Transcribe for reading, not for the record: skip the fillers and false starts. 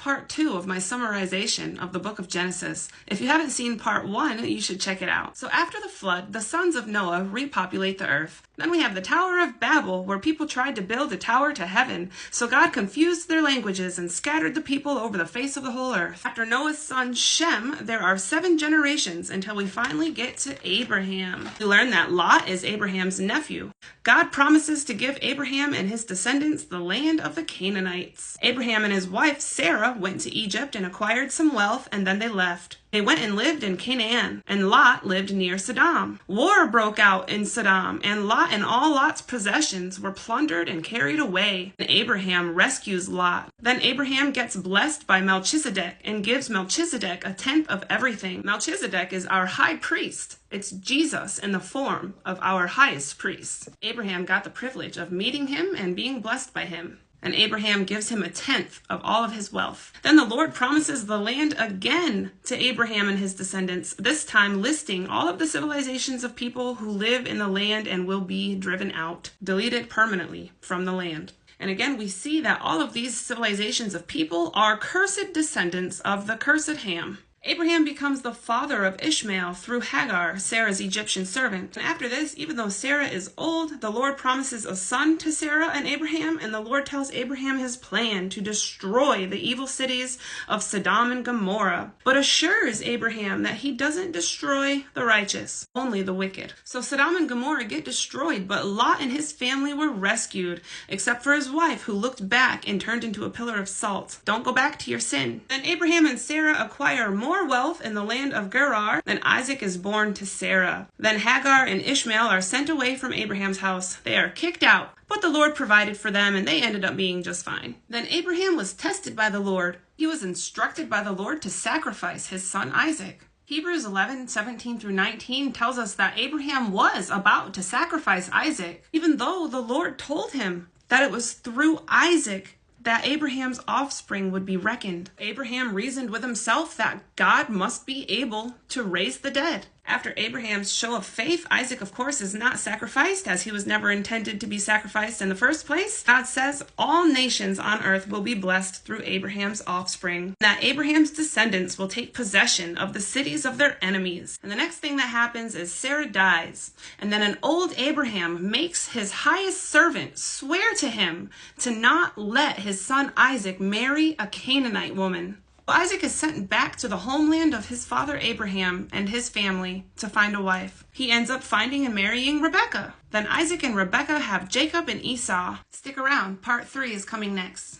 part 2 of my summarization of the book of Genesis. If you haven't seen part 1, you should check it out. So after the flood, the sons of Noah repopulate the earth. Then we have the Tower of Babel, where people tried to build a tower to heaven, so God confused their languages and scattered the people over the face of the whole earth. After Noah's son Shem, there are 7 generations until we finally get to Abraham. We learn that Lot is Abraham's nephew. God promises to give Abraham and his descendants the land of the Canaanites. Abraham and his wife Sarah went to Egypt and acquired some wealth, and then they left. They went and lived in Canaan, and Lot lived near Sodom. War broke out in Sodom, and Lot and all Lot's possessions were plundered and carried away. And Abraham rescues Lot. Then Abraham gets blessed by Melchizedek and gives Melchizedek a tenth of everything. Melchizedek is our high priest. It's Jesus in the form of our highest priest. Abraham got the privilege of meeting him and being blessed by him. And Abraham gives him a tenth of all of his wealth. Then the Lord promises the land again to Abraham and his descendants, this time listing all of the civilizations of people who live in the land and will be driven out, deleted permanently from the land. And again, we see that all of these civilizations of people are cursed descendants of the cursed Ham. Abraham becomes the father of Ishmael through Hagar, Sarah's Egyptian servant. And after this, even though Sarah is old, the Lord promises a son to Sarah and Abraham, and the Lord tells Abraham his plan to destroy the evil cities of Sodom and Gomorrah, but assures Abraham that he doesn't destroy the righteous, only the wicked. So Sodom and Gomorrah get destroyed, but Lot and his family were rescued, except for his wife, who looked back and turned into a pillar of salt. Don't go back to your sin. Then Abraham and Sarah acquire more wealth in the land of Gerar. Then Isaac is born to Sarah. Then Hagar and Ishmael are sent away from Abraham's house. They are kicked out, but the Lord provided for them, and they ended up being just fine. Then Abraham was tested by the Lord. He was instructed by the Lord to sacrifice his son Isaac. Hebrews 11:17-19 tells us that Abraham was about to sacrifice Isaac, even though the Lord told him that it was through Isaac that Abraham's offspring would be reckoned. Abraham reasoned with himself that God must be able to raise the dead. After Abraham's show of faith, Isaac, of course, is not sacrificed, as he was never intended to be sacrificed in the first place. God says all nations on earth will be blessed through Abraham's offspring, that Abraham's descendants will take possession of the cities of their enemies. And the next thing that happens is Sarah dies, and then an old Abraham makes his highest servant swear to him to not let his son Isaac marry a Canaanite woman. Isaac is sent back to the homeland of his father Abraham and his family to find a wife. He ends up finding and marrying Rebekah. Then Isaac and Rebekah have Jacob and Esau. Stick around, part 3 is coming next.